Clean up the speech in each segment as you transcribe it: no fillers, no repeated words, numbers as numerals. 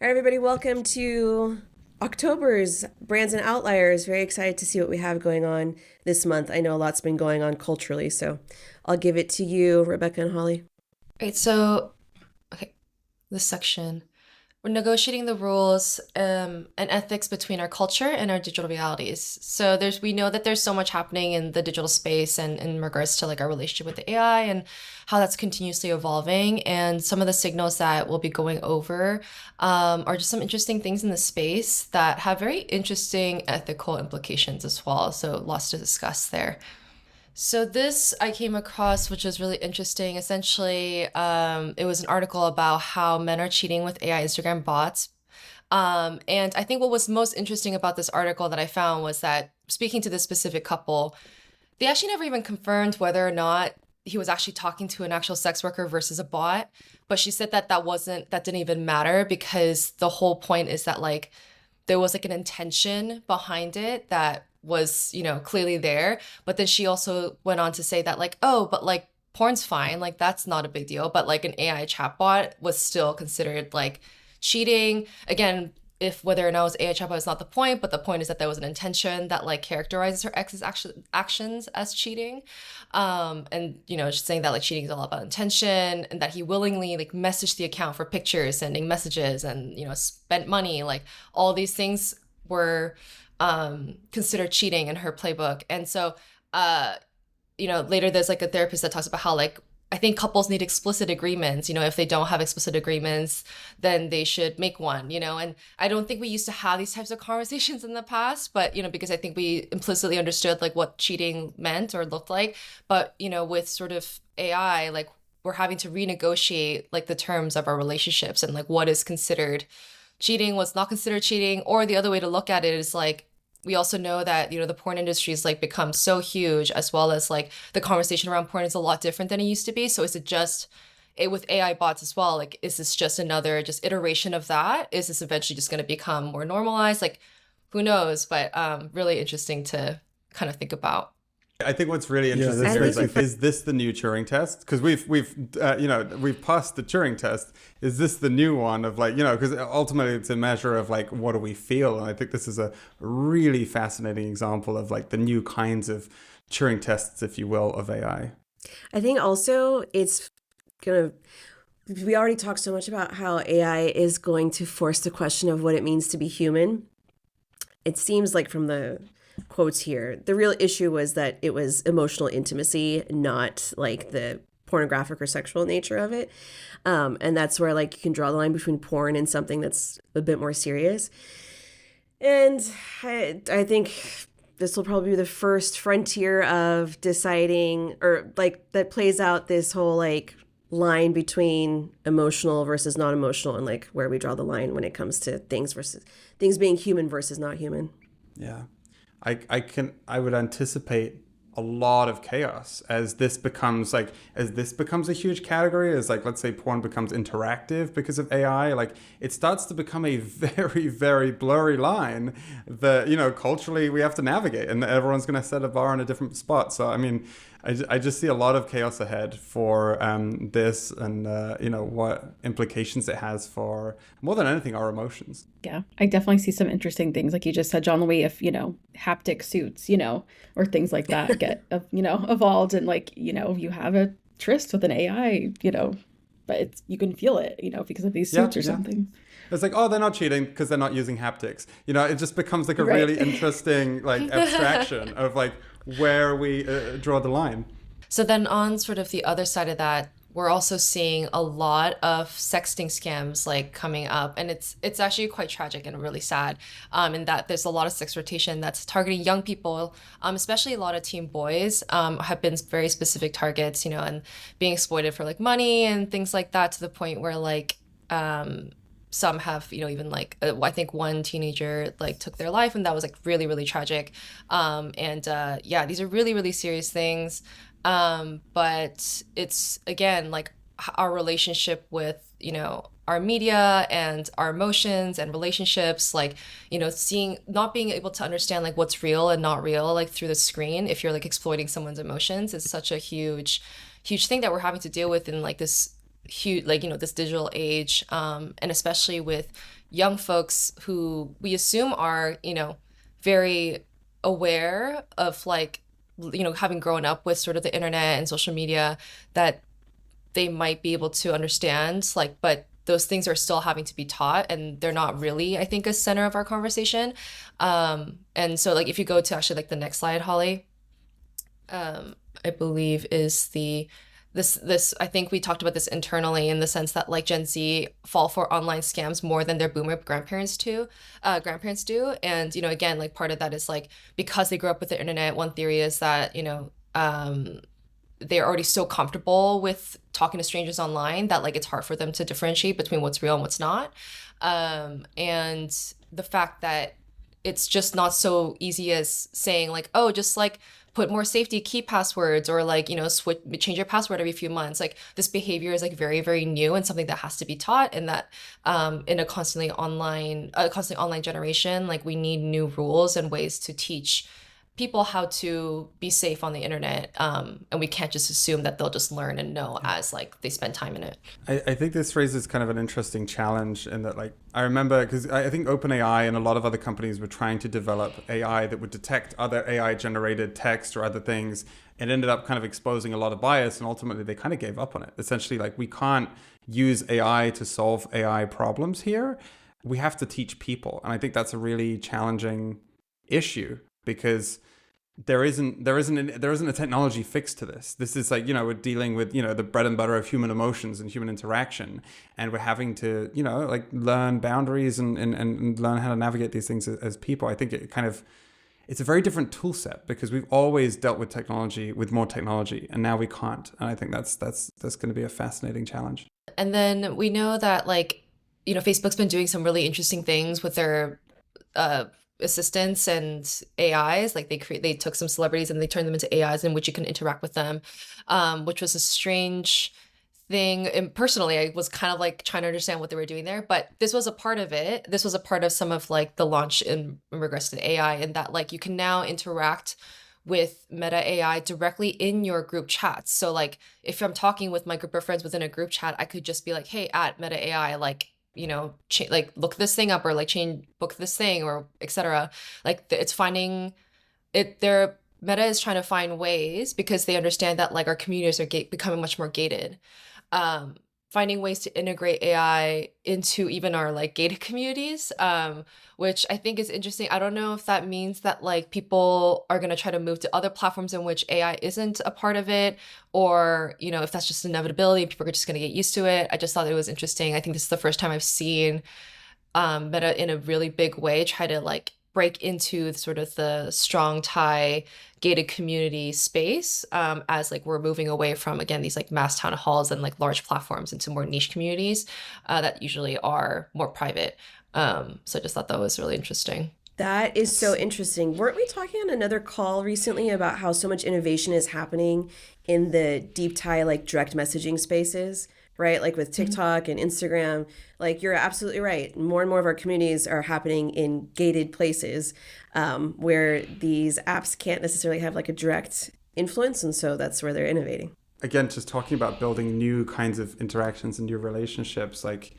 All right, everybody, welcome to October's Brands and Outliers. Very excited to see what we have going on this month. I know a lot's been going on culturally, so I'll give it to you, Rebecca and Holly. Right, so okay, this section. We're negotiating the rules and ethics between our culture and our digital realities. So we know that there's so much happening in the digital space and in regards to like our relationship with the AI and how that's continuously evolving. And some of the signals that we'll be going over are just some interesting things in the space that have very interesting ethical implications as well. So lots to discuss there. So this I came across, which was really interesting. Essentially, it was an article about how men are cheating with AI Instagram bots. And I think what was most interesting about this article that I found was that speaking to this specific couple, they actually never even confirmed whether or not he was actually talking to an actual sex worker versus a bot. But she said that that didn't even matter because the whole point is that like there was like an intention behind it that was, clearly there. But then she also went on to say that like, oh, but like porn's fine, like that's not a big deal. But like an AI chatbot was still considered like cheating. Again, if whether or not it was AI chatbot is not the point, but the point is that there was an intention that like characterizes her ex's actions as cheating. And just saying that like cheating is all about intention and that he willingly like messaged the account for pictures, sending messages and, spent money, like all these things were considered cheating in her playbook. And so, later there's like a therapist that talks about how like I think couples need explicit agreements. If they don't have explicit agreements, then they should make one, and I don't think we used to have these types of conversations in the past, but, because I think we implicitly understood like what cheating meant or looked like. But, with sort of AI, like we're having to renegotiate like the terms of our relationships and like what is considered cheating, what's not considered cheating, or the other way to look at it is like, we also know that the porn industry has like become so huge, as well as like the conversation around porn is a lot different than it used to be. So is it just it with AI bots as well, like is this just another just iteration of that? Is this eventually just going to become more normalized? Like who knows, but really interesting to kind of think about. I think what's really Yeah, interesting that's here very is like, different. is this the new Turing test? Because we've passed the Turing test. Is this the new one of like, because ultimately it's a measure of like what do we feel? And I think this is a really fascinating example of like the new kinds of Turing tests, if you will, of AI. I think also it's gonna, we already talked so much about how AI is going to force the question of what it means to be human. It seems like from the quotes here, the real issue was that it was emotional intimacy, not like the pornographic or sexual nature of it. And that's where like you can draw the line between porn and something that's a bit more serious. And I think this will probably be the first frontier of deciding, or like that plays out this whole like line between emotional versus non-emotional, and like where we draw the line when it comes to things being human versus not human. Yeah. I would anticipate a lot of chaos as this becomes a huge category, as like let's say porn becomes interactive because of AI. Like it starts to become a very, very blurry line that culturally we have to navigate, and everyone's going to set a bar in a different spot. So I mean, I just see a lot of chaos ahead for this, and what implications it has for, more than anything, our emotions. Yeah, I definitely see some interesting things, like you just said, John, the way if, haptic suits, or things like that get, evolved, and like, you have a tryst with an AI, but you can feel it, because of these Yeah, suits or yeah. something. It's like, oh, they're not cheating because they're not using haptics. It just becomes like a Right. really interesting like abstraction of like where we draw the line. So then on sort of the other side of that, we're also seeing a lot of sexting scams like coming up, and it's actually quite tragic and really sad. In that there's a lot of sex rotation that's targeting young people, especially a lot of teen boys have been very specific targets, and being exploited for like money and things like that, to the point where like some have even like I think one teenager like took their life, and that was like really, really tragic. And yeah, these are really, really serious things. But it's again like our relationship with our media and our emotions and relationships, like seeing, not being able to understand like what's real and not real like through the screen, if you're like exploiting someone's emotions, is such a huge thing that we're having to deal with in like this huge, like this digital age, and especially with young folks who we assume are, very aware of like, having grown up with sort of the internet and social media, that they might be able to understand, like, but those things are still having to be taught, and they're not really, I think, a center of our conversation. And so, like, if you go to actually like the next slide, Holly, I believe is this I think we talked about this internally, in the sense that like Gen Z fall for online scams more than their boomer grandparents do. And again, like part of that is like because they grew up with the internet. One theory is that they're already so comfortable with talking to strangers online that like it's hard for them to differentiate between what's real and what's not. And the fact that it's just not so easy as saying like, oh, just like put more safety key passwords, or like, change your password every few months. Like this behavior is like very, very new and something that has to be taught. And that in a constantly online generation, like we need new rules and ways to teach people how to be safe on the internet. And we can't just assume that they'll just learn and know as like they spend time in it. I think this raises kind of an interesting challenge in that, like, I remember, because I think OpenAI and a lot of other companies were trying to develop AI that would detect other AI generated text or other things. It ended up kind of exposing a lot of bias, and ultimately they kind of gave up on it. Essentially, like, we can't use AI to solve AI problems here. We have to teach people. And I think that's a really challenging issue, because there isn't a technology fix to this. This is like, we're dealing with, the bread and butter of human emotions and human interaction. And we're having to, like learn boundaries and learn how to navigate these things as people. I think it's a very different tool set, because we've always dealt with technology, with more technology, and now we can't. And I think that's going to be a fascinating challenge. And then we know that like, Facebook's been doing some really interesting things with their assistants and AIs. Like they took some celebrities and they turned them into AIs in which you can interact with them, which was a strange thing. And personally, I was kind of like trying to understand what they were doing there, but this was a part of it. This was a part of some of like the launch in regards to the AI, and that like you can now interact with Meta AI directly in your group chats. So like if I'm talking with my group of friends within a group chat, I could just be like, hey, at Meta AI, like, like look this thing up, or like book this thing, or etc. Like it's finding it. Their Meta is trying to find ways, because they understand that like our communities are becoming much more gated. Finding ways to integrate AI into even our like gated communities, which I think is interesting. I don't know if that means that like people are going to try to move to other platforms in which AI isn't a part of it, or, if that's just inevitability, people are just going to get used to it. I just thought it was interesting. I think this is the first time I've seen Meta in a really big way try to like break into sort of the strong tie gated community space, as like we're moving away from, again, these like mass town halls and like large platforms into more niche communities that usually are more private. So I just thought that was really interesting. That is so interesting. Weren't we talking on another call recently about how so much innovation is happening in the deep tie, like direct messaging spaces, right? Like with TikTok and Instagram, like you're absolutely right. More and more of our communities are happening in gated places where these apps can't necessarily have like a direct influence. And so that's where they're innovating. Again, just talking about building new kinds of interactions and new relationships, like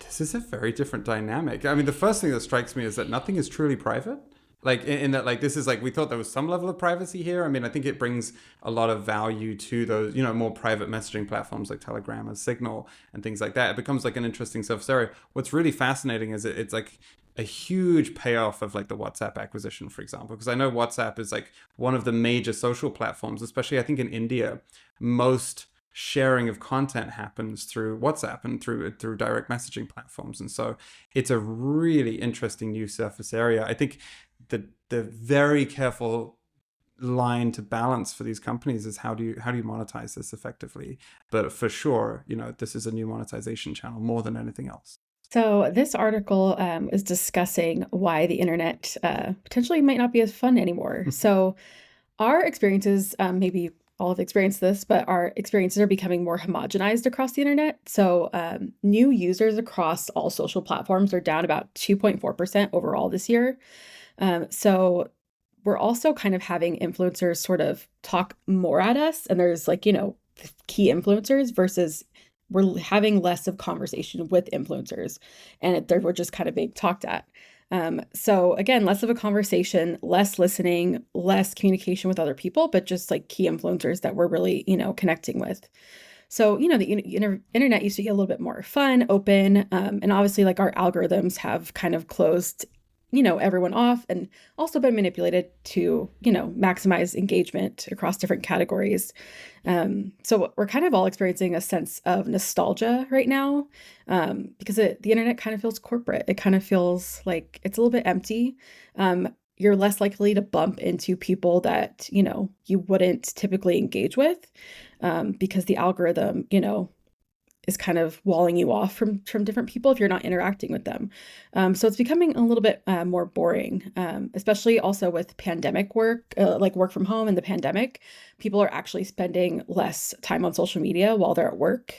this is a very different dynamic. I mean, the first thing that strikes me is that nothing is truly private. Like in that, like this is like, we thought there was some level of privacy here. I mean, I think it brings a lot of value to those, more private messaging platforms like Telegram and Signal and things like that. It becomes like an interesting surface area. What's really fascinating is it's like a huge payoff of like the WhatsApp acquisition, for example, because I know WhatsApp is like one of the major social platforms, especially I think in India, most sharing of content happens through WhatsApp and through direct messaging platforms. And so it's a really interesting new surface area. I think the very careful line to balance for these companies is how do you monetize this effectively? But for sure, this is a new monetization channel more than anything else. So this article is discussing why the internet potentially might not be as fun anymore. So our experiences, maybe all have experienced this, but our experiences are becoming more homogenized across the internet. So new users across all social platforms are down about 2.4% overall this year. So we're also kind of having influencers sort of talk more at us. And there's like, key influencers versus we're having less of conversation with influencers, and we're just kind of being talked at. So again, less of a conversation, less listening, less communication with other people, but just like key influencers that we're really, connecting with. So, the internet used to get a little bit more fun, open, and obviously like our algorithms have kind of closed, everyone off, and also been manipulated to, maximize engagement across different categories. So we're kind of all experiencing a sense of nostalgia right now, because the internet kind of feels corporate. It kind of feels like it's a little bit empty. You're less likely to bump into people that, you wouldn't typically engage with, because the algorithm, is kind of walling you off from different people if you're not interacting with them. So it's becoming a little bit more boring, especially also with pandemic work, like work from home and the pandemic. People are actually spending less time on social media while they're at work.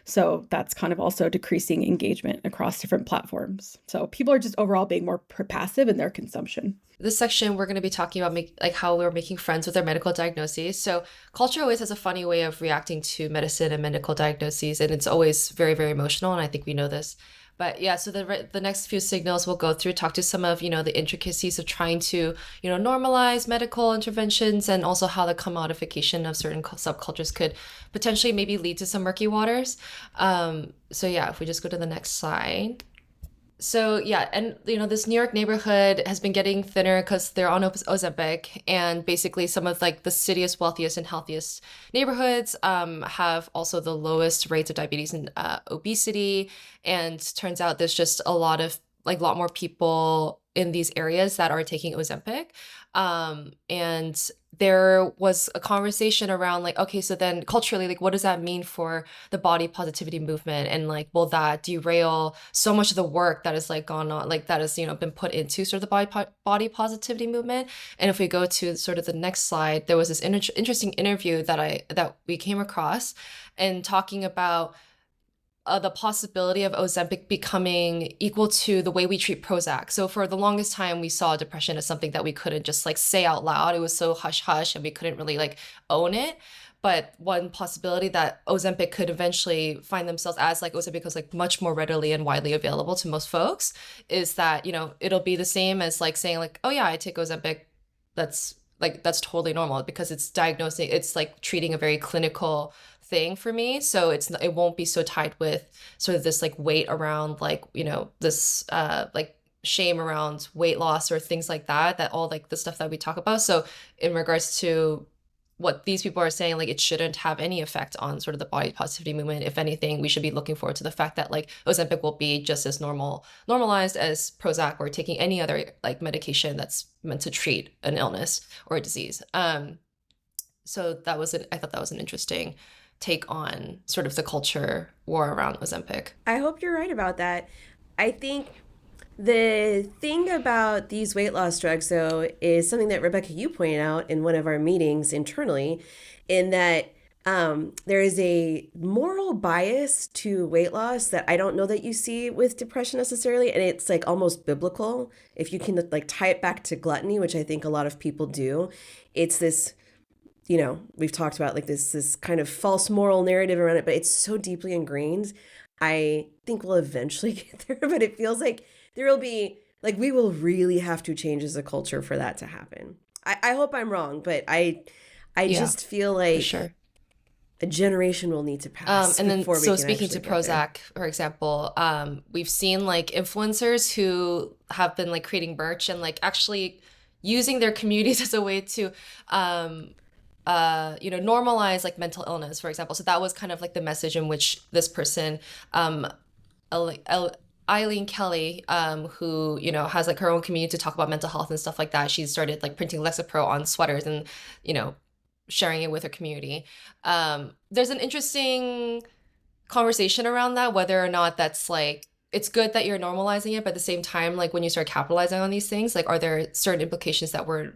So that's kind of also decreasing engagement across different platforms. So people are just overall being more passive in their consumption. This section, we're going to be talking about like how we're making friends with our medical diagnoses. So culture always has a funny way of reacting to medicine and medical diagnoses, and it's always very, very emotional, and I think we know this. But yeah, so the next few signals we'll go through, talk to some of, the intricacies of trying to, normalize medical interventions, and also how the commodification of certain subcultures could potentially maybe lead to some murky waters. So yeah, if we just go to the next slide. So yeah, and this New York neighborhood has been getting thinner because they're on Ozempic, and basically some of like the citiest, wealthiest, and healthiest neighborhoods have also the lowest rates of diabetes and obesity. And turns out there's just a lot more people in these areas that are taking Ozempic. And there was a conversation around like, okay, so then culturally, like, what does that mean for the body positivity movement? And like, will that derail so much of the work that has like gone on, like that has, been put into sort of the body positivity movement? And if we go to sort of the next slide, there was this interesting interview that we came across, and talking about the possibility of Ozempic becoming equal to the way we treat Prozac. So for the longest time, we saw depression as something that we couldn't just like say out loud. It was so hush hush, and we couldn't really like own it. But one possibility that Ozempic could eventually find themselves as, like Ozempic was like much more readily and widely available to most folks, is that, it'll be the same as like saying like, oh yeah, I take Ozempic. That's totally normal, because it's diagnosing, it's like treating a very clinical thing for me. So it won't be so tied with sort of this like weight around like, this like shame around weight loss or things like that all like the stuff that we talk about. So in regards to what these people are saying, like it shouldn't have any effect on sort of the body positivity movement. If anything, we should be looking forward to the fact that like Ozempic will be just as normalized as Prozac or taking any other like medication that's meant to treat an illness or a disease. So I thought that was an interesting take on sort of the culture war around Ozempic. I hope you're right about that. I think the thing about these weight loss drugs, though, is something that Rebecca, you pointed out in one of our meetings internally, in that there is a moral bias to weight loss that I don't know that you see with depression necessarily. And it's like almost biblical. If you can like tie it back to gluttony, which I think a lot of people do, it's this, we've talked about like this kind of false moral narrative around it, but it's so deeply ingrained. I think we'll eventually get there, but it feels like there will be, like, we will really have to change as a culture for that to happen. I hope I'm wrong, but I just feel like sure. a generation will need to pass. And then, before we so can speaking to Prozac, for example, we've seen like influencers who have been like creating merch and like actually using their communities as a way to, normalize like mental illness, for example. So that was kind of like the message in which this person, Eileen Kelly, who, has like her own community to talk about mental health and stuff like that. She started like printing Lexapro on sweaters and, sharing it with her community. There's an interesting conversation around that, whether or not that's like, it's good that you're normalizing it, but at the same time, like when you start capitalizing on these things, like, are there certain implications that we're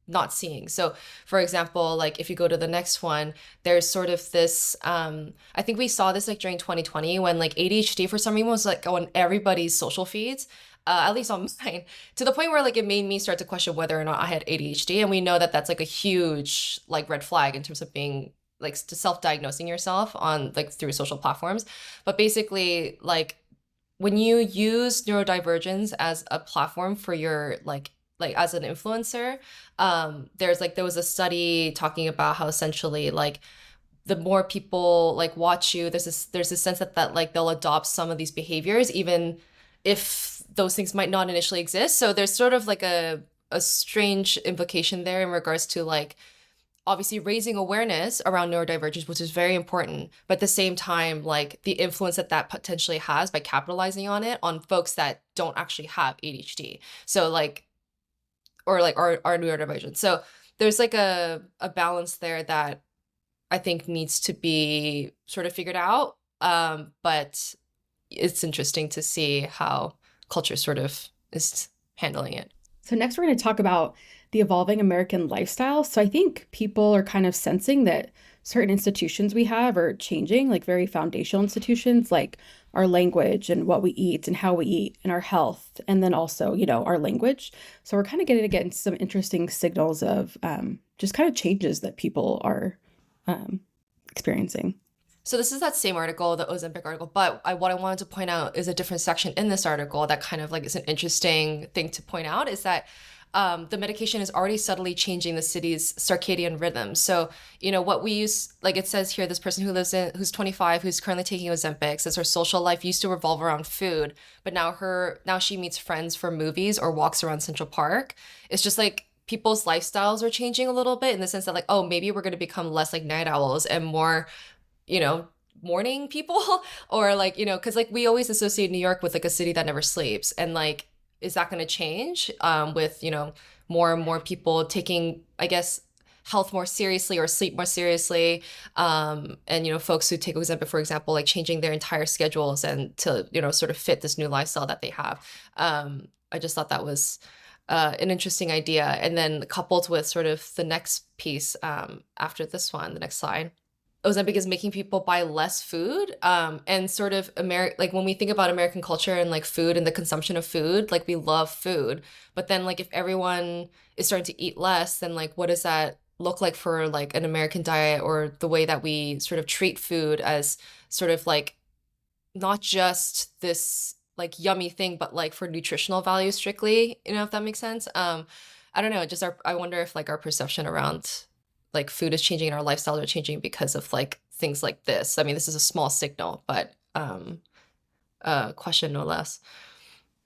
not seeing? So for example, like if you go to the next one, there's sort of this, I think we saw this like during 2020 when like ADHD for some reason was like on everybody's social feeds, at least on mine, to the point where like it made me start to question whether or not I had ADHD. And we know that that's like a huge like red flag in terms of being like to self-diagnosing yourself on like through social platforms. But basically, like when you use neurodivergence as a platform for your like as an influencer, there was a study talking about how essentially like the more people like watch you, there's this sense that like they'll adopt some of these behaviors even if those things might not initially exist. So there's sort of like a strange implication there in regards to like obviously raising awareness around neurodivergence, which is very important, but at the same time, like the influence that potentially has by capitalizing on it on folks that don't actually have ADHD. So like, or like are neurodivergent. So there's like a balance there that I think needs to be sort of figured out. But it's interesting to see how culture sort of is handling it. So next we're going to talk about the evolving American lifestyle. So I think people are kind of sensing that certain institutions we have are changing, like very foundational institutions, like our language and what we eat and how we eat and our health, and then also, you know, our language. So we're kind of getting to get into some interesting signals of just kind of changes that people are experiencing. So this is that same article, the Ozempic article, but what I wanted to point out is a different section in this article that kind of like is an interesting thing to point out is that the medication is already subtly changing the city's circadian rhythm. So, you know, what we use, like it says here, this person who's 25, who's currently taking Ozempic, says her social life used to revolve around food, but now she meets friends for movies or walks around Central Park. It's just like people's lifestyles are changing a little bit in the sense that like, oh, maybe we're going to become less like night owls and more, you know, morning people or like, you know, because like we always associate New York with like a city that never sleeps. And like, is that going to change with, you know, more and more people taking, I guess, health more seriously or sleep more seriously? And, you know, folks who take Ozempic, for example, like changing their entire schedules and to, you know, sort of fit this new lifestyle that they have. I just thought that was an interesting idea. And then coupled with sort of the next piece after this one, the next slide. Ozempic is making people buy less food, and sort of like when we think about American culture and like food and the consumption of food, like we love food, but then like if everyone is starting to eat less, then like what does that look like for like an American diet or the way that we sort of treat food as sort of like not just this like yummy thing, but like for nutritional value strictly, you know, if that makes sense. I don't know, just I wonder if like our perception around like food is changing and our lifestyles are changing because of like things like this. I mean, this is a small signal, but question no less.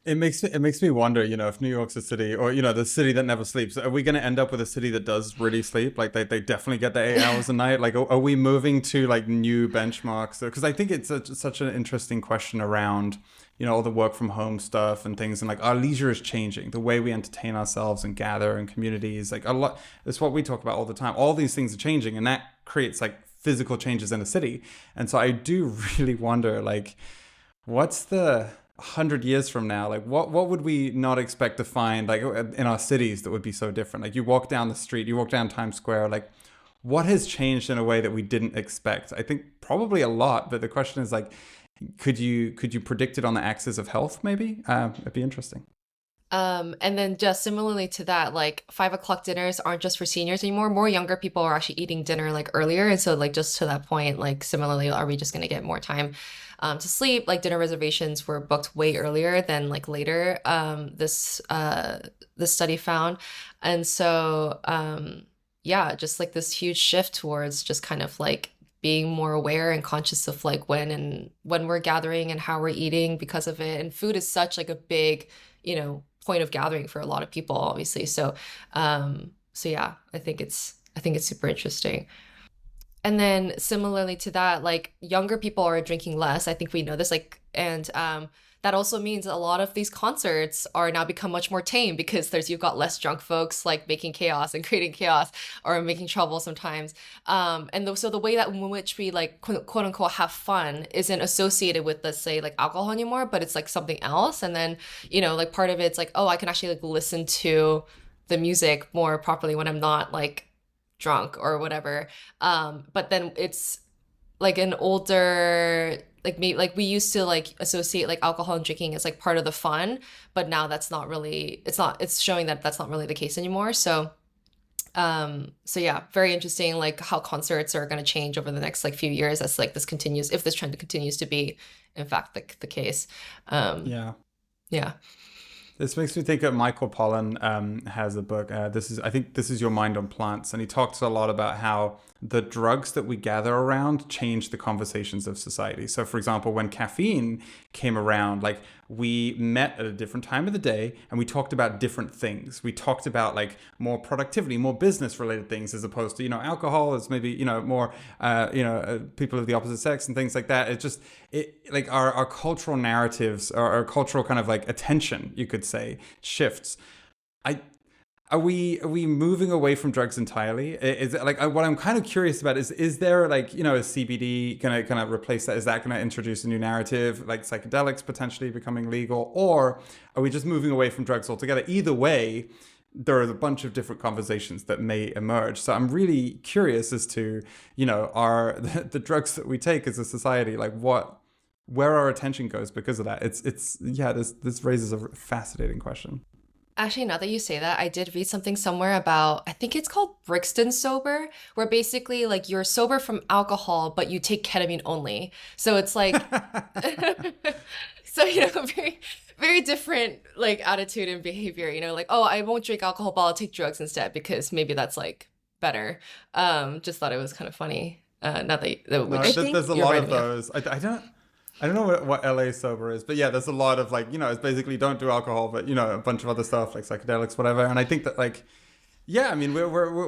It makes me wonder, you know, if New York's a city or, you know, the city that never sleeps, are we going to end up with a city that does really sleep? Like they definitely get the 8 hours a night. Like, are we moving to like new benchmarks? Because I think it's such an interesting question around, you know, all the work from home stuff and things. And like our leisure is changing, the way we entertain ourselves and gather in communities, like a lot. It's what we talk about all the time. All these things are changing and that creates like physical changes in the city. And so I do really wonder, like, what's the 100 years from now, like what would we not expect to find like in our cities that would be so different? Like you walk down the street, you walk down Times Square, like what has changed in a way that we didn't expect? I think probably a lot, but the question is like, could you predict it on the axis of health? Maybe it'd be interesting. And then just similarly to that, like 5 o'clock dinners aren't just for seniors anymore. More younger people are actually eating dinner like earlier. And so like just to that point, like similarly, are we just going to get more time to sleep? Like dinner reservations were booked way earlier than like later. This study found. And so yeah, just like this huge shift towards just kind of like being more aware and conscious of like when we're gathering and how we're eating because of it. And food is such like a big, you know, point of gathering for a lot of people, obviously. So yeah, I think it's super interesting. And then similarly to that, like younger people are drinking less. I think we know this, like, and that also means a lot of these concerts are now become much more tame because you've got less drunk folks like making chaos and creating chaos or making trouble sometimes. So the way that in which we like quote unquote have fun isn't associated with, let's say, like alcohol anymore, but it's like something else. And then, you know, like part of it's like, oh, I can actually like listen to the music more properly when I'm not like drunk or whatever. But then it's like an older, like maybe like we used to like associate like alcohol and drinking as like part of the fun, but now that's not really, it's showing that that's not really the case anymore. So So yeah, very interesting, like how concerts are going to change over the next like few years as like this continues, if this trend continues to be in fact the case. Yeah. Yeah. This makes me think that Michael Pollan has a book. I think this is Your Mind on Plants, and he talks a lot about how the drugs that we gather around change the conversations of society. So, for example, when caffeine came around, like we met at a different time of the day, and we talked about different things. We talked about like more productivity, more business-related things, as opposed to alcohol is maybe more people of the opposite sex and things like that. Like our cultural narratives, our cultural kind of like attention, you could say, shifts. Are we moving away from drugs entirely? Is it like what I'm kind of curious about is there like is CBD gonna replace that? Is that gonna introduce a new narrative, like psychedelics potentially becoming legal, or are we just moving away from drugs altogether? Either way, there are a bunch of different conversations that may emerge. So I'm really curious as to are the drugs that we take as a society, like where our attention goes because of that. This raises a fascinating question. Actually, now that you say that, I did read something somewhere about, I think it's called Brixton sober, where basically like you're sober from alcohol, but you take ketamine only. So it's like, so, very, very different like attitude and behavior, like, oh, I won't drink alcohol, but I'll take drugs instead because maybe that's like better. Just thought it was kind of funny. Not that, there's a lot of those. I don't know what LA sober is, but yeah, there's a lot of like, it's basically don't do alcohol, but a bunch of other stuff like psychedelics, whatever. And I think that like, yeah, I mean,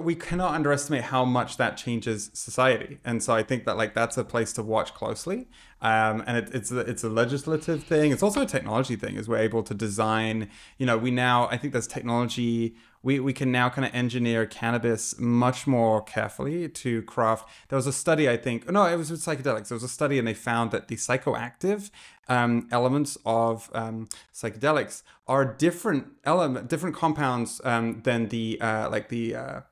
we cannot underestimate how much that changes society. And so I think that like, that's a place to watch closely. And it's a legislative thing. It's also a technology thing as we're able to design, I think there's technology. We can now kind of engineer cannabis much more carefully to craft. There was a study, I think. No, it was with psychedelics. There was a study, and they found that the psychoactive elements of psychedelics are different compounds than the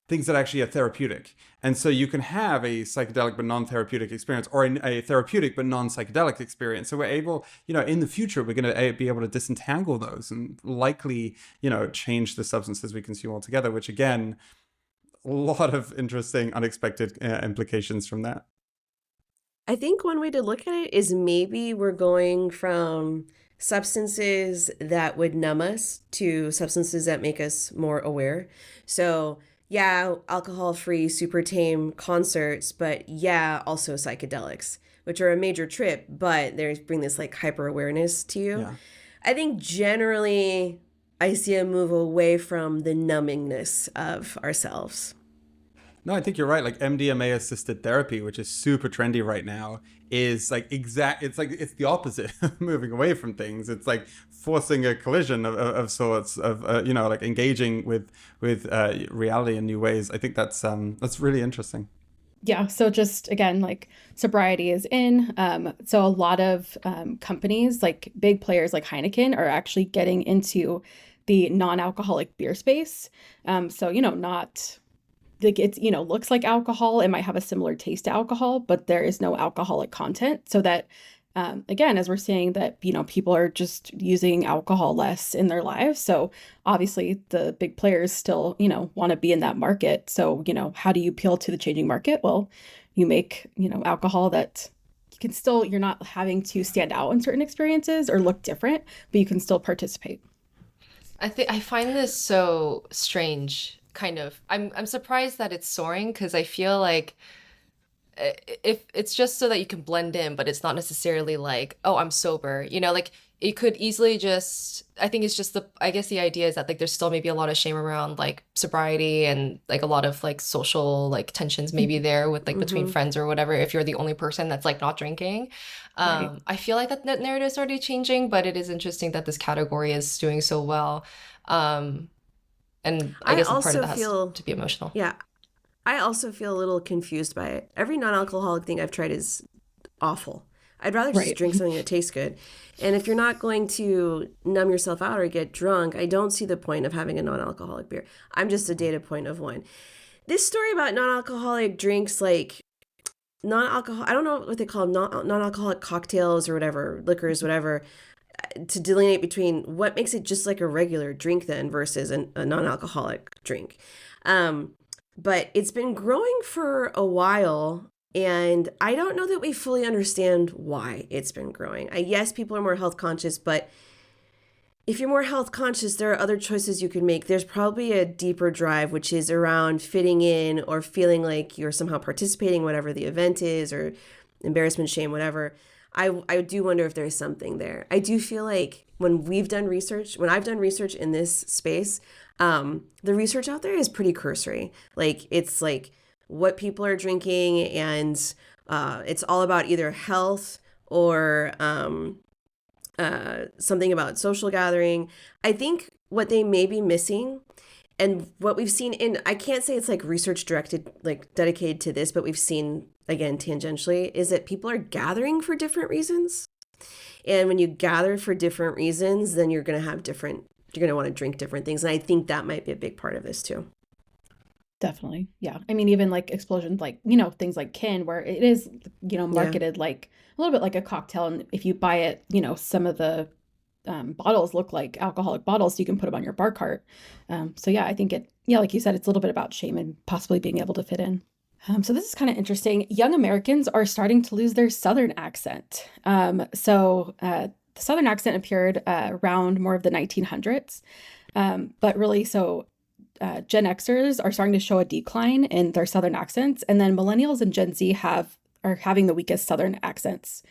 things that actually are therapeutic. And so you can have a psychedelic but non-therapeutic experience, or a therapeutic but non-psychedelic experience. So we're able, in the future, we're going to be able to disentangle those and likely, change the substances we consume altogether, which again, a lot of interesting, unexpected implications from that. I think one way to look at it is maybe we're going from substances that would numb us to substances that make us more aware. So yeah, alcohol-free, super tame concerts, but yeah, also psychedelics, which are a major trip, but they bring this like hyper-awareness to you. Yeah. I think generally I see a move away from the numbingness of ourselves. No, I think you're right. Like MDMA-assisted therapy, which is super trendy right now, is like it's the opposite of moving away from things. It's like forcing a collision of sorts of like engaging with reality in new ways. I think that's really interesting. Yeah. So just again, like sobriety is in. So a lot of companies, like big players like Heineken, are actually getting into the non-alcoholic beer space. So not like it's looks like alcohol. It might have a similar taste to alcohol, but there is no alcoholic content. So that again, as we're saying that people are just using alcohol less in their lives. So obviously the big players still want to be in that market. So how do you appeal to the changing market? Well, you make alcohol that you can still, you're not having to stand out in certain experiences or look different, but you can still participate. I find this so strange. Kind of. I'm surprised that it's soaring because I feel like if it's just so that you can blend in, but it's not necessarily like, oh, I'm sober. Like it could easily just, I think it's just I guess the idea is that like there's still maybe a lot of shame around like sobriety and like a lot of like social like tensions maybe there with like between friends or whatever if you're the only person that's like not drinking. Right. I feel like that narrative is already changing, but it is interesting that this category is doing so well. And I guess part of that has to be emotional. Yeah. I also feel a little confused by it. Every non-alcoholic thing I've tried is awful. I'd rather just drink something that tastes good. And if you're not going to numb yourself out or get drunk, I don't see the point of having a non-alcoholic beer. I'm just a data point of one. This story about non-alcoholic drinks, like non-alcohol, I don't know what they call them, non-alcoholic cocktails or whatever, liquors, whatever. to delineate between what makes it just like a regular drink then versus a non-alcoholic drink. But it's been growing for a while, and I don't know that we fully understand why it's been growing. Yes, people are more health conscious, but if you're more health conscious, there are other choices you can make. There's probably a deeper drive, which is around fitting in or feeling like you're somehow participating, whatever the event is, or embarrassment, shame, whatever. I do wonder if there's something there. I do feel like when I've done research in this space, the research out there is pretty cursory. Like, it's like what people are drinking, and it's all about either health or something about social gathering. I think what they may be missing, and what we've seen I can't say it's like research directed, like dedicated to this, but we've seen, again, tangentially, is that people are gathering for different reasons. And when you gather for different reasons, then you're going to want to drink different things. And I think that might be a big part of this too. Definitely. Yeah. I mean, even like explosions, like, things like kin, where it is, marketed like a little bit like a cocktail. And if you buy it, some of the bottles look like alcoholic bottles, so you can put them on your bar cart. So yeah, I think like you said, it's a little bit about shame and possibly being able to fit in. So this is kind of interesting. Young Americans are starting to lose their Southern accent. The Southern accent appeared around more of the 1900s. But really, Gen Xers are starting to show a decline in their Southern accents. And then millennials and Gen Z are having the weakest Southern accents.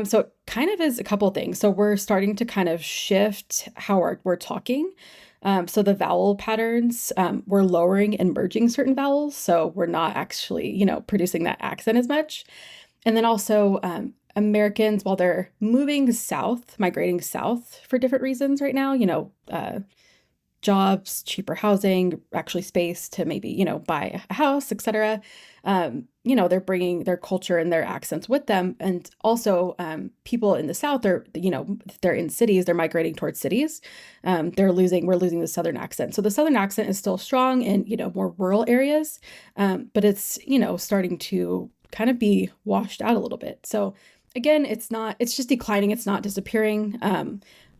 So it kind of is a couple things. So we're starting to kind of shift how we're talking. So the vowel patterns, we're lowering and merging certain vowels. So we're not actually, producing that accent as much. And then also Americans, while they're migrating south for different reasons right now, jobs, cheaper housing, actually space to maybe, buy a house, etc. They're bringing their culture and their accents with them. And also people in the South they're in cities, they're migrating towards cities. We're losing the Southern accent. So the Southern accent is still strong in, more rural areas, but it's, starting to kind of be washed out a little bit. So again, it's just declining. It's not disappearing.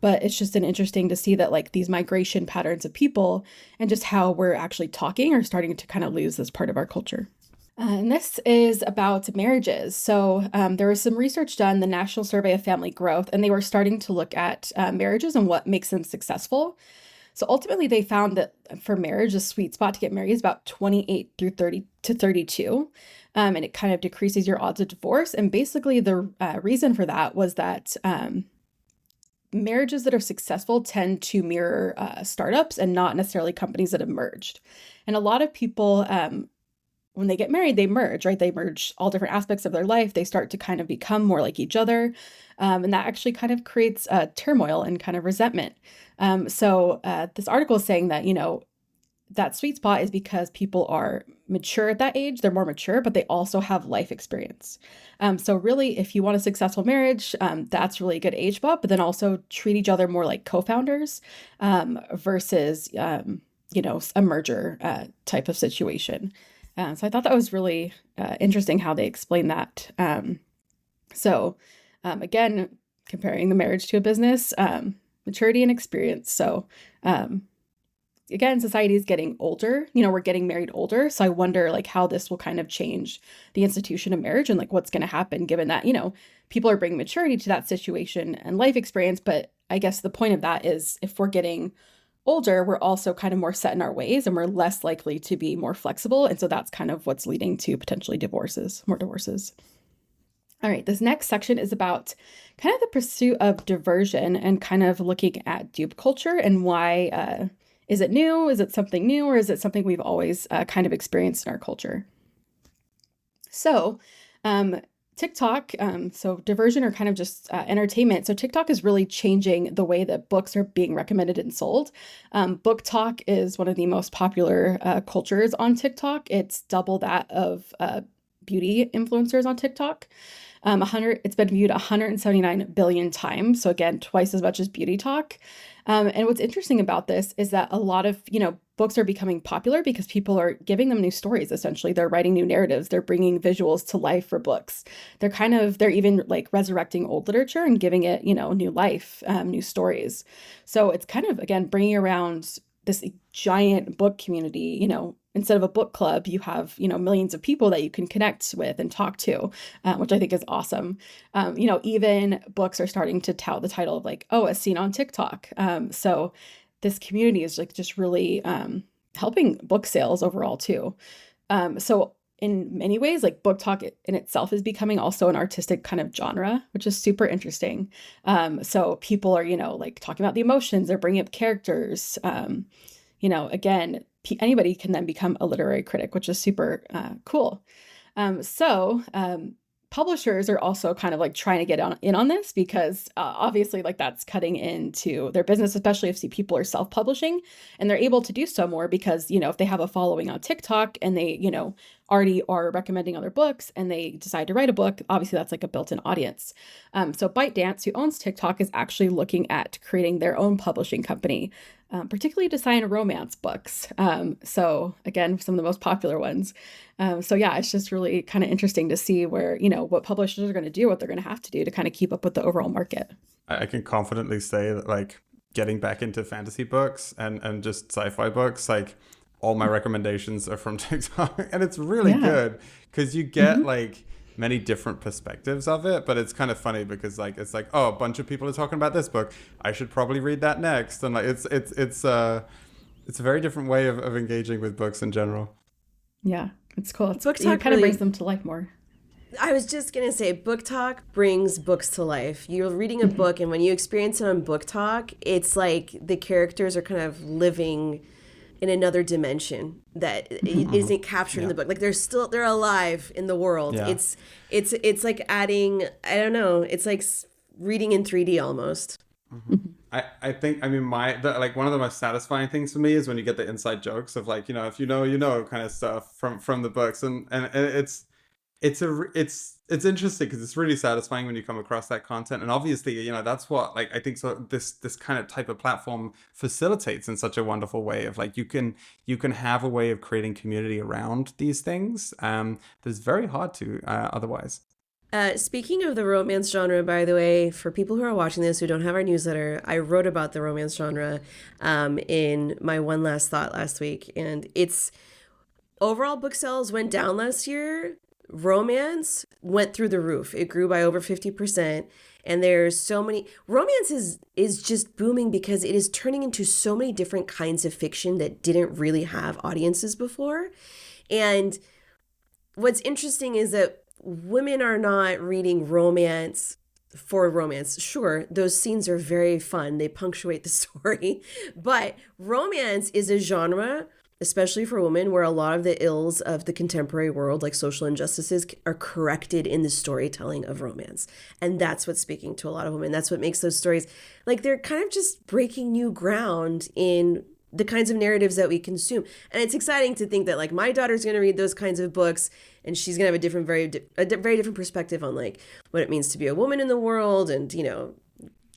But it's just interesting to see that like these migration patterns of people and just how we're actually talking are starting to kind of lose this part of our culture. And this is about marriages. So there was some research done, the National Survey of Family Growth, and they were starting to look at marriages and what makes them successful. So ultimately, they found that for marriage, the sweet spot to get married is about 28 through 30 to 32. And it kind of decreases your odds of divorce. And basically, the reason for that was that marriages that are successful tend to mirror startups and not necessarily companies that have merged. And a lot of people, when they get married, they merge, right? They merge all different aspects of their life. They start to kind of become more like each other. And that actually kind of creates turmoil and kind of resentment. So this article is saying that, that sweet spot is because people are mature at that age. They're more mature, but they also have life experience. So really, if you want a successful marriage, that's really a good age spot, but then also treat each other more like co-founders versus, a merger type of situation. So I thought that was really interesting how they explain that. Again, comparing the marriage to a business, maturity and experience. So again, society is getting older, we're getting married older. So I wonder like how this will kind of change the institution of marriage and like what's going to happen given that, people are bringing maturity to that situation and life experience. But I guess the point of that is if we're getting older, we're also kind of more set in our ways and we're less likely to be more flexible. And so that's kind of what's leading to potentially more divorces. All right, this next section is about kind of the pursuit of diversion and kind of looking at dupe culture and why, is it new? Is it something new? Or is it something we've always kind of experienced in our culture? So TikTok, so diversion or kind of just entertainment. So TikTok is really changing the way that books are being recommended and sold. BookTok is one of the most popular cultures on TikTok. It's double that of beauty influencers on TikTok. It's been viewed 179 billion times. So again, twice as much as Beauty Talk. And what's interesting about this is that a lot of, books are becoming popular because people are giving them new stories, essentially. They're writing new narratives. They're bringing visuals to life for books. They're even like resurrecting old literature and giving it, new life, new stories. So it's kind of, again, bringing around this giant book community. Instead of a book club, you have, millions of people that you can connect with and talk to, which I think is awesome. Even books are starting to tout the title of like, oh, as seen on TikTok. So this community is like just really helping book sales overall too. So in many ways, like book talk in itself is becoming also an artistic kind of genre, which is super interesting. So people are, like talking about the emotions, they're bringing up characters. Again, anybody can then become a literary critic, which is super cool. Publishers are also kind of like trying to get in on this because obviously like that's cutting into their business, especially if people are self-publishing, and they're able to do so more because, if they have a following on TikTok and they, already are recommending other books and they decide to write a book, obviously that's like a built-in audience. So ByteDance, who owns TikTok, is actually looking at creating their own publishing company, particularly to sign romance books. So again, some of the most popular ones. It's just really kind of interesting to see where, what publishers are going to do, what they're going to have to do to kind of keep up with the overall market. I can confidently say that like getting back into fantasy books and just sci-fi books, like all my recommendations are from TikTok, and it's really good because you get like many different perspectives of it, but it's kind of funny because like it's like, oh, a bunch of people are talking about this book, I should probably read that next, and like it's a very different way of engaging with books in general. Yeah, it's cool. It BookTok kind of brings them to life more. I was just going to say, BookTok brings books to life. You're reading a book, and when you experience it on BookTok, it's like the characters are kind of living in another dimension that isn't captured in the book. Like they're alive in the world. Yeah. It's like adding, I don't know, it's like reading in 3D almost. I think, I mean, like one of the most satisfying things for me is when you get the inside jokes of like, if you know kind of stuff from the books, and it's interesting because it's really satisfying when you come across that content, and obviously that's what like I think so this kind of type of platform facilitates in such a wonderful way of like you can have a way of creating community around these things that's very hard to otherwise. Speaking of the romance genre, by the way, for people who are watching this who don't have our newsletter, I wrote about the romance genre in my One Last Thought last week, and it's overall book sales went down last year. Romance went through the roof. It grew by over 50%. And there's so many, romance is just booming because it is turning into so many different kinds of fiction that didn't really have audiences before. And what's interesting is that women are not reading romance for romance. Sure, those scenes are very fun. They punctuate the story. But romance is a genre, especially for women, where a lot of the ills of the contemporary world, like social injustices, are corrected in the storytelling of romance. And that's what's speaking to a lot of women. That's what makes those stories, like they're kind of just breaking new ground in the kinds of narratives that we consume. And it's exciting to think that like my daughter's going to read those kinds of books and she's going to have a very different perspective on like what it means to be a woman in the world and,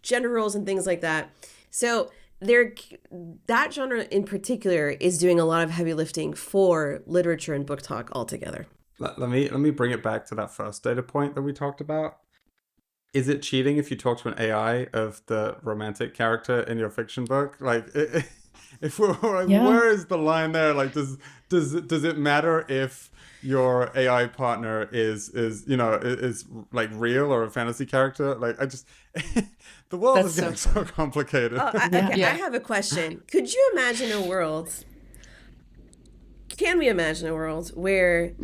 gender roles and things like that. So that genre in particular is doing a lot of heavy lifting for literature and book talk altogether. Let me bring it back to that first data point that we talked about. Is it cheating if you talk to an AI of the romantic character in your fiction book? Like, if we're like, where is the line there? Like, does it matter if your AI partner is like real or a fantasy character? Like, I just the world is getting so complicated. I have a question. Could you imagine a world? Can we imagine a world where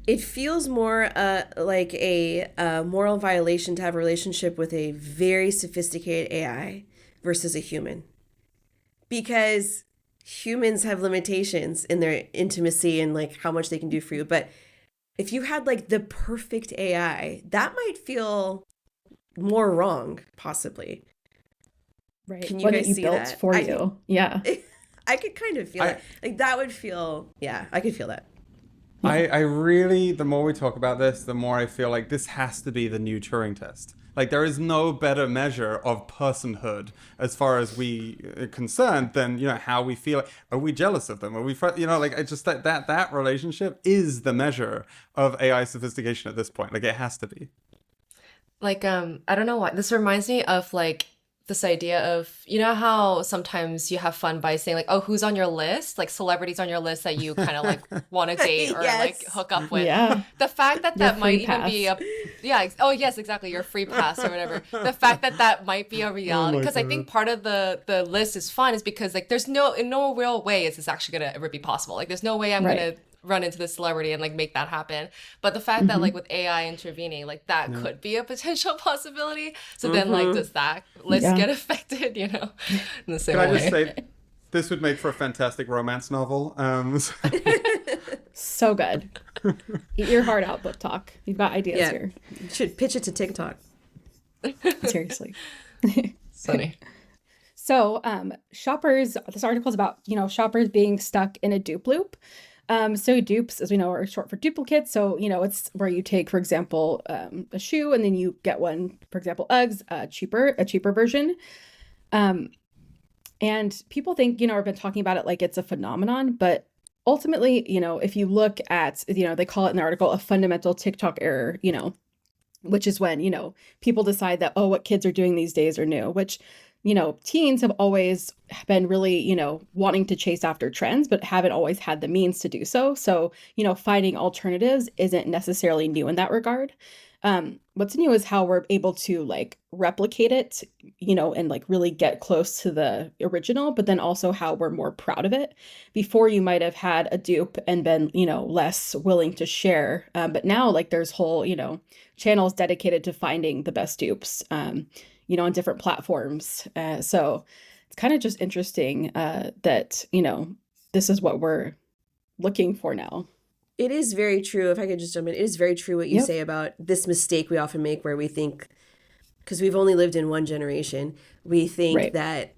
it feels more like a moral violation to have a relationship with a very sophisticated AI versus a human? Because humans have limitations in their intimacy and like how much they can do for you. But if you had like the perfect AI, that might feel more wrong, possibly. Right. Can you what guys you see built that? for you? Yeah. I could kind of feel it. Like that would feel, I could feel that. I really, the more we talk about this, the more I feel like this has to be the new Turing test. Like, there is no better measure of personhood as far as we are concerned than, how we feel. Are we jealous of them? Are we, like, it's just that relationship is the measure of AI sophistication at this point. Like, it has to be. Like, I don't know why. This reminds me of like this idea of, how sometimes you have fun by saying like, oh, who's on your list? Like celebrities on your list that you kind of like want to date or Yes. like hook up with. Yeah. The fact that Your that might free even be oh yes, exactly, your free pass or whatever. The fact that that might be a reality, because I think part of the list is fun is because like there's in no real way is this actually gonna ever be possible. Like there's no way I'm gonna run into this celebrity and like make that happen. But the fact that like with AI intervening, like that could be a potential possibility. So then like does that list get affected, in the same Can way? I just say, this would make for a fantastic romance novel. So good. Eat your heart out, BookTok. You've got ideas here. You should pitch it to TikTok. Seriously. Funny. So shoppers, this article is about, shoppers being stuck in a dupe loop. So dupes, as we know, are short for duplicates. So, it's where you take, for example, a shoe and then you get one, for example, Uggs, a cheaper version. And people think, I've been talking about it like it's a phenomenon, but ultimately, if you look at, they call it in the article a fundamental TikTok error, which is when, people decide that, what kids are doing these days are new, which, teens have always been really, wanting to chase after trends, but haven't always had the means to do so. So, finding alternatives isn't necessarily new in that regard. What's new is how we're able to like replicate it, and like really get close to the original, but then also how we're more proud of it. Before you might have had a dupe and been, less willing to share. But now like there's whole, channels dedicated to finding the best dupes, on different platforms. So it's kind of just interesting that, this is what we're looking for now. It is very true. If I could just jump in, it is very true what you say about this mistake we often make where we think, because we've only lived in one generation, we think that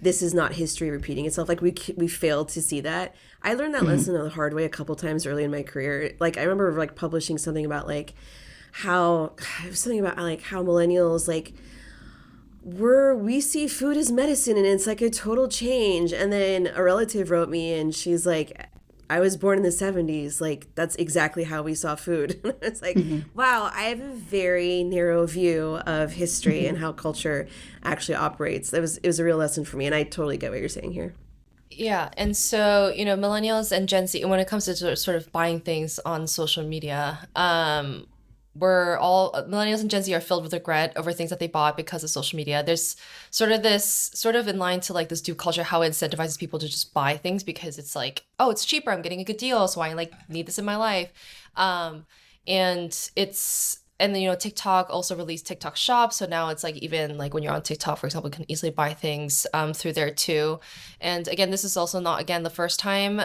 this is not history repeating itself. Like we failed to see that. I learned that lesson the hard way a couple times early in my career. Like I remember like publishing something about like how millennials like we see food as medicine and it's like a total change. And then a relative wrote me and she's like, I was born in the 70s. Like, that's exactly how we saw food. It's like, wow, I have a very narrow view of history and how culture actually operates. It was a real lesson for me. And I totally get what you're saying here. Yeah. And so, millennials and Gen Z, when it comes to sort of buying things on social media, millennials and Gen Z are filled with regret over things that they bought because of social media. There's sort of in line to like this dupe culture, how it incentivizes people to just buy things because it's like, oh, it's cheaper, I'm getting a good deal, so I like need this in my life. And then, TikTok also released TikTok Shop. So now it's like even like when you're on TikTok, for example, you can easily buy things through there too. And again, this is also not, again, the first time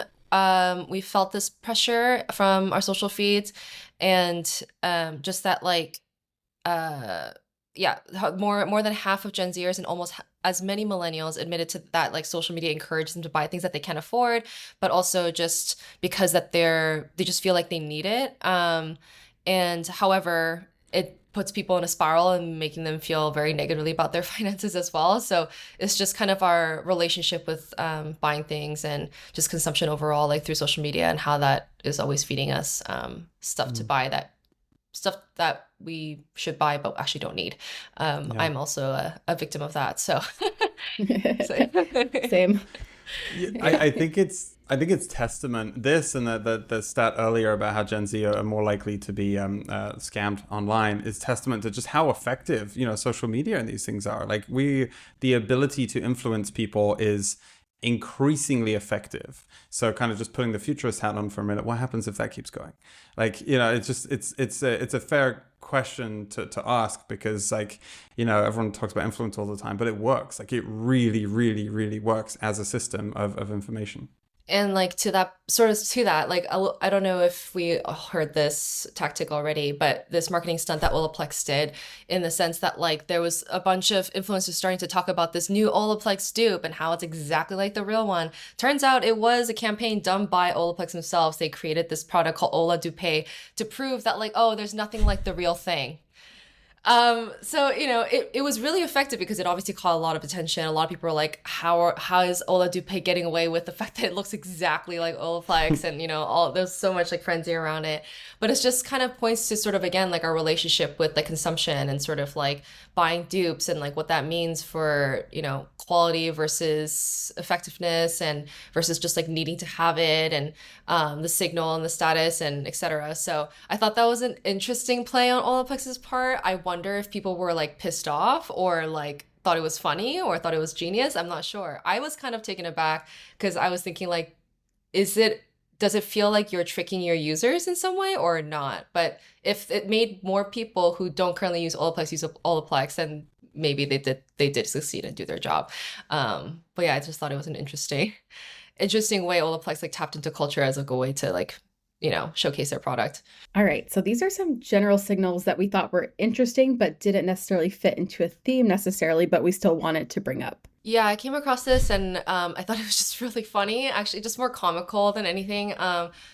we felt this pressure from our social feeds. And just that like, more than half of Gen Zers and almost as many millennials admitted to that like social media encourages them to buy things that they can't afford, but also just because that they just feel like they need it. And however, it puts people in a spiral and making them feel very negatively about their finances as well. So it's just kind of our relationship with buying things and just consumption overall, like through social media, and how that is always feeding us stuff to buy, stuff that we should buy but actually don't need. I'm also a victim of that. So Same. I think it's testament, this and the stat earlier about how Gen Z are more likely to be scammed online is testament to just how effective social media and these things are. Like the ability to influence people is increasingly effective. So kind of just putting the futurist hat on for a minute, what happens if that keeps going? Like, it's a fair question to ask, because like, everyone talks about influence all the time, but it works. Like it really, really, really works as a system of information. And like like I don't know if we heard this tactic already, but this marketing stunt that Olaplex did, in the sense that like there was a bunch of influencers starting to talk about this new Olaplex dupe and how it's exactly like the real one. Turns out it was a campaign done by Olaplex themselves. They created this product called Ola Dupe to prove that like, oh, there's nothing like the real thing. So, you know, it was really effective because it obviously caught a lot of attention. A lot of people were like, how is Ola Dupe getting away with the fact that it looks exactly like Olaplex? And, you know, there's so much like frenzy around it. But it's just kind of points to sort of, again, like our relationship with like consumption and sort of like buying dupes and like what that means for, you know, quality versus effectiveness and versus just like needing to have it, and the signal and the status and etc. So I thought that was an interesting play on Olaplex's part. I wonder if people were like pissed off or like thought it was funny or thought it was genius. I'm not sure. I was kind of taken aback because I was thinking like, does it feel like you're tricking your users in some way or not? But if it made more people who don't currently use Olaplex, then maybe they did succeed and do their job. But yeah, I just thought it was an interesting way Olaplex like tapped into culture as like a way to like, you know, showcase their product. All right, so these are some general signals that we thought were interesting, but didn't necessarily fit into a theme necessarily, but we still wanted to bring up. Yeah, I came across this and I thought it was just really funny, actually, just more comical than anything.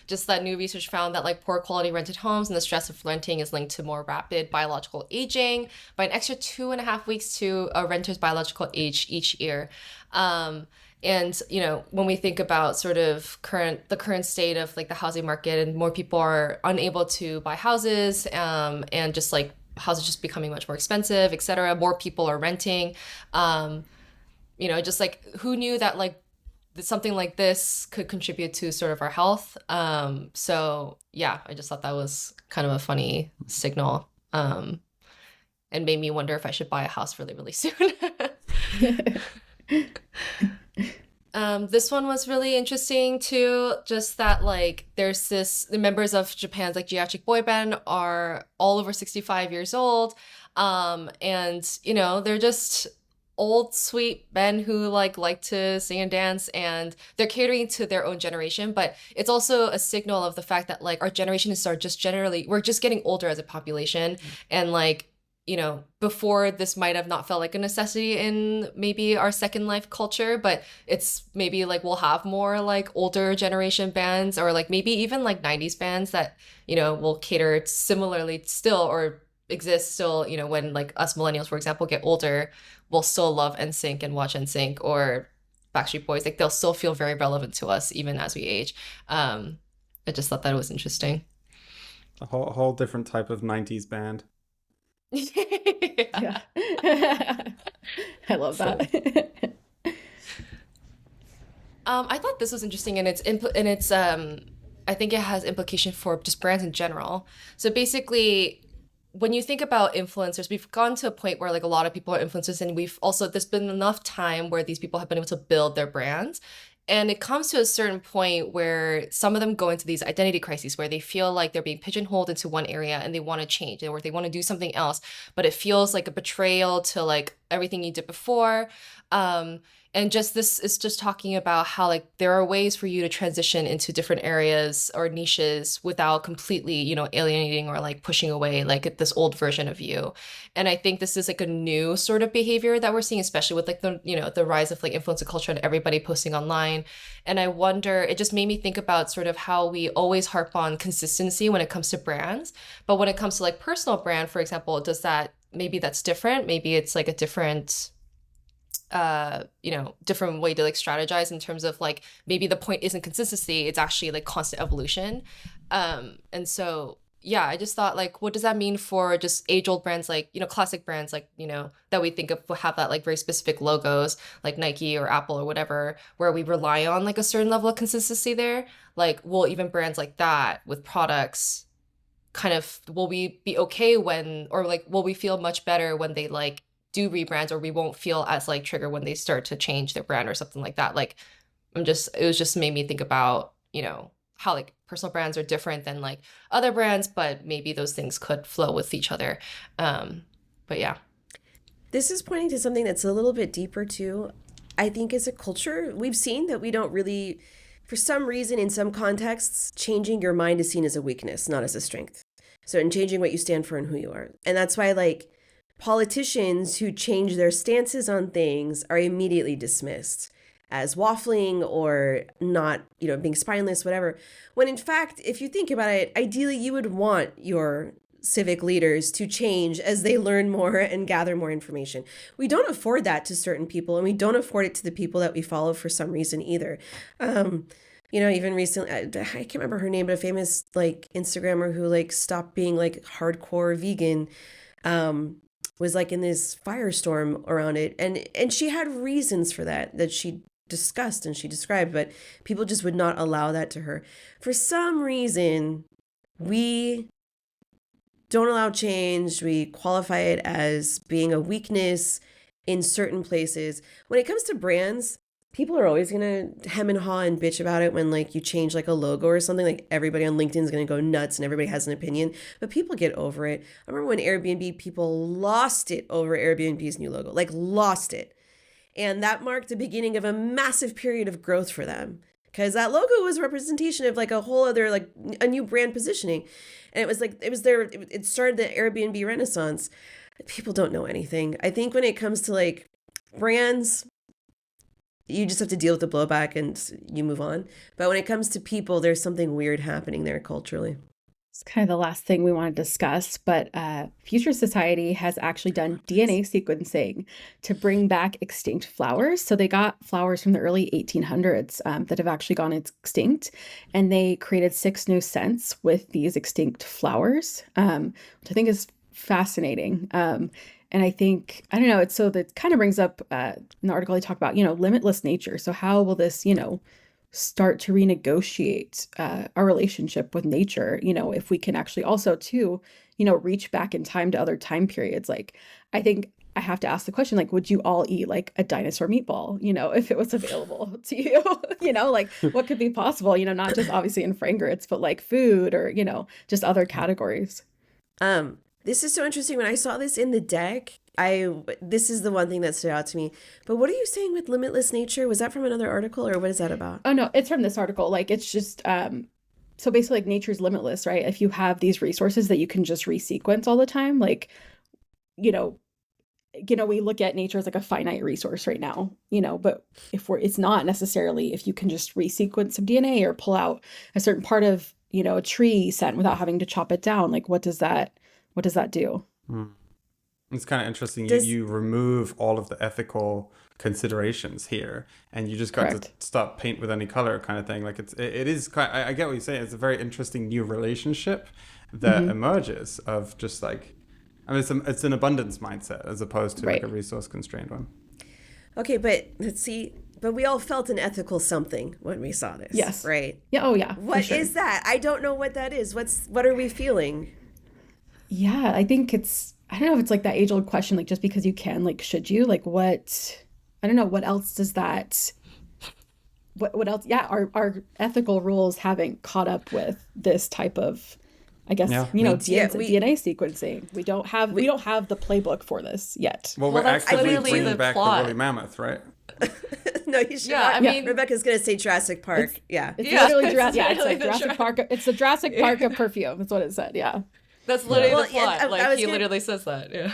Just that new research found that like poor quality rented homes and the stress of renting is linked to more rapid biological aging by an extra 2.5 weeks to a renter's biological age each year. And, you know, when we think about sort of the current state of like the housing market and more people are unable to buy houses, and just like houses just becoming much more expensive, et cetera, more people are renting. You know, just like who knew that like something like this could contribute to sort of our health. So yeah, I just thought that was kind of a funny signal, and made me wonder if I should buy a house really, really soon. This one was really interesting too, just that like the members of Japan's like geriatric boy band are all over 65 years old. And you know, they're just old sweet men who like to sing and dance, and they're catering to their own generation, but it's also a signal of the fact that like our generation we're just getting older as a population. And like, you know, before this might have not felt like a necessity in maybe our Second Life culture, but it's maybe like we'll have more like older generation bands or like maybe even like 90s bands that, you know, will cater similarly still or exist still, you know, when like us millennials, for example, get older, we'll still love NSYNC and watch NSYNC or Backstreet Boys. Like they'll still feel very relevant to us even as we age. I just thought that was interesting. A whole different type of 90s band. Yeah. I love that. I thought this was interesting, and I think it has implication for just brands in general. So basically, when you think about influencers, we've gone to a point where like a lot of people are influencers, and there's been enough time where these people have been able to build their brands. And it comes to a certain point where some of them go into these identity crises where they feel like they're being pigeonholed into one area and they want to change, or they want to do something else, but it feels like a betrayal to like everything you did before. And just this is just talking about how like there are ways for you to transition into different areas or niches without completely, you know, alienating or like pushing away like this old version of you. And I think this is like a new sort of behavior that we're seeing, especially with like the, you know, the rise of like influencer culture and everybody posting online. And I wonder, it just made me think about sort of how we always harp on consistency when it comes to brands. But when it comes to like personal brand, for example, maybe that's different. Maybe it's like a different you know, different way to like strategize in terms of like maybe the point isn't consistency, it's actually like constant evolution. And so yeah, I just thought like, what does that mean for just age-old brands, like, you know, classic brands like, you know, that we think of have that like very specific logos like Nike or Apple or whatever, where we rely on like a certain level of consistency there. Like, will even brands like that with products kind of, will we be okay when, or like will we feel much better when they like do rebrands, or we won't feel as like triggered when they start to change their brand or something like that? Like it was just made me think about, you know, how like personal brands are different than like other brands, but maybe those things could flow with each other. But yeah. This is pointing to something that's a little bit deeper too. I think as a culture, we've seen that we don't really for some reason, in some contexts, changing your mind is seen as a weakness, not as a strength. So in changing what you stand for and who you are. And that's why like politicians who change their stances on things are immediately dismissed as waffling or not, being spineless, whatever. When in fact, if you think about it, ideally you would want your civic leaders to change as they learn more and gather more information. We don't afford that to certain people, and we don't afford it to the people that we follow for some reason either. Even recently, I can't remember her name, but a famous like Instagrammer who like stopped being like hardcore vegan, was like in this firestorm around it. And she had reasons for that she discussed and she described, but people just would not allow that to her. For some reason, we don't allow change. We qualify it as being a weakness in certain places. When it comes to brands, people are always going to hem and haw and bitch about it when like you change like a logo or something. Like everybody on LinkedIn is going to go nuts and everybody has an opinion, but people get over it. I remember when Airbnb, people lost it over Airbnb's new logo, like lost it. And that marked the beginning of a massive period of growth for them, because that logo was a representation of like a whole other, like a new brand positioning. And it started the Airbnb renaissance. People don't know anything. I think when it comes to like brands, you just have to deal with the blowback and you move on. But when it comes to people, there's something weird happening there culturally. It's kind of the last thing we want to discuss, but Future Society has actually done DNA sequencing to bring back extinct flowers. So they got flowers from the early 1800s that have actually gone extinct, and they created 6 new scents with these extinct flowers, which I think is fascinating. And I think, I don't know, so that kind of brings up in the article they talk about, limitless nature. So how will this, start to renegotiate our relationship with nature, if we can actually also too, reach back in time to other time periods. Like, I think I have to ask the question, like, would you all eat like a dinosaur meatball, if it was available to you, like what could be possible, not just obviously in fragrance, but like food or, just other categories. This is so interesting. When I saw this in the deck, this is the one thing that stood out to me. But what are you saying with limitless nature? Was that from another article, or what is that about? Oh, no, it's from this article. Like, it's just, so basically like nature's limitless, right? If you have these resources that you can just resequence all the time, like, we look at nature as like a finite resource right now, but it's not necessarily if you can just resequence some DNA or pull out a certain part of, a tree scent without having to chop it down. Like, what does that do? It's kind of interesting. You remove all of the ethical considerations here, and you just got to stop paint with any color kind of thing. Like it is quite, I get what you're saying. It's a very interesting new relationship that emerges of just like, it's an abundance mindset as opposed to like a resource constrained one. Okay, but let's see. But we all felt an ethical something when we saw this. Yes. Right? Yeah. Oh yeah. What is that? I don't know what that is. What are we feeling? Yeah, I think I don't know if it's like that age-old question, like just because you can, like, should you? Like I don't know, what else does that, what else? Yeah, our ethical rules haven't caught up with this type of, I guess, DNA sequencing. We don't have the playbook for this yet. Well, we're actively bringing back the woolly mammoth, right? No, you should not. I mean, Rebecca's going to say Jurassic Park. It's literally Jurassic. Yeah, it's like Jurassic Park. It's the Jurassic Park of perfume. That's what it said. Yeah. That's literally the plot. He literally says that. Yeah.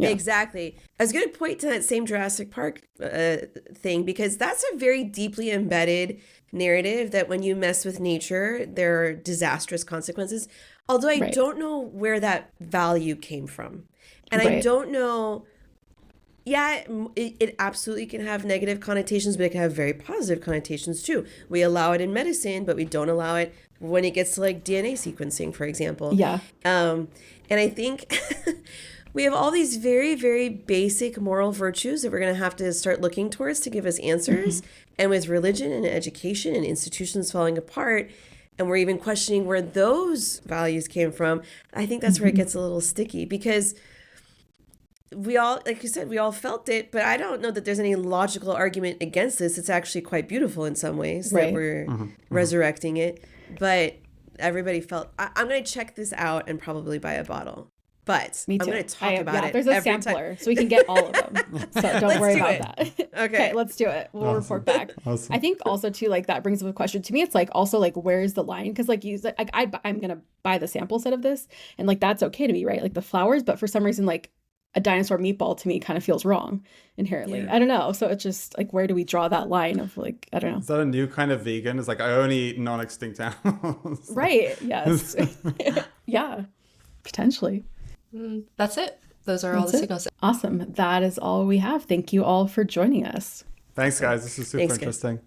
Exactly. I was going to point to that same Jurassic Park thing, because that's a very deeply embedded narrative that when you mess with nature, there are disastrous consequences. Although I don't know where that value came from. And I don't know. Yeah, it absolutely can have negative connotations, but it can have very positive connotations too. We allow it in medicine, but we don't allow it when it gets to like DNA sequencing, for example. Yeah. And I think we have all these very, very basic moral virtues that we're going to have to start looking towards to give us answers. And with religion and education and institutions falling apart, and we're even questioning where those values came from, I think that's where it gets a little sticky, because we all, like you said, we all felt it, but I don't know that there's any logical argument against this. It's actually quite beautiful in some ways that we're resurrecting it. But everybody felt, I'm going to check this out and probably buy a bottle. but Me I'm too. going to talk about it There's a every sampler, time. so we can get all of them. So don't Let's worry do about it. that. Okay. Let's do it. We'll Awesome. report back. Awesome. I think also too, like that brings up a question to me. It's like also like where's the line? Because like I'm gonna buy the sample set of this, and like that's okay to me, right? Like the flowers, but for some reason like a dinosaur meatball to me kind of feels wrong inherently. Yeah. I don't know. So it's just like where do we draw that line of like I don't know. Is that a new kind of vegan? It's like I only eat non-extinct animals. Right. Yes. Yeah. Potentially. That's it. Those are all That's the it. signals. Awesome. That is all we have. Thank you all for joining us. Thanks, guys. This is super Thanks, guys. interesting.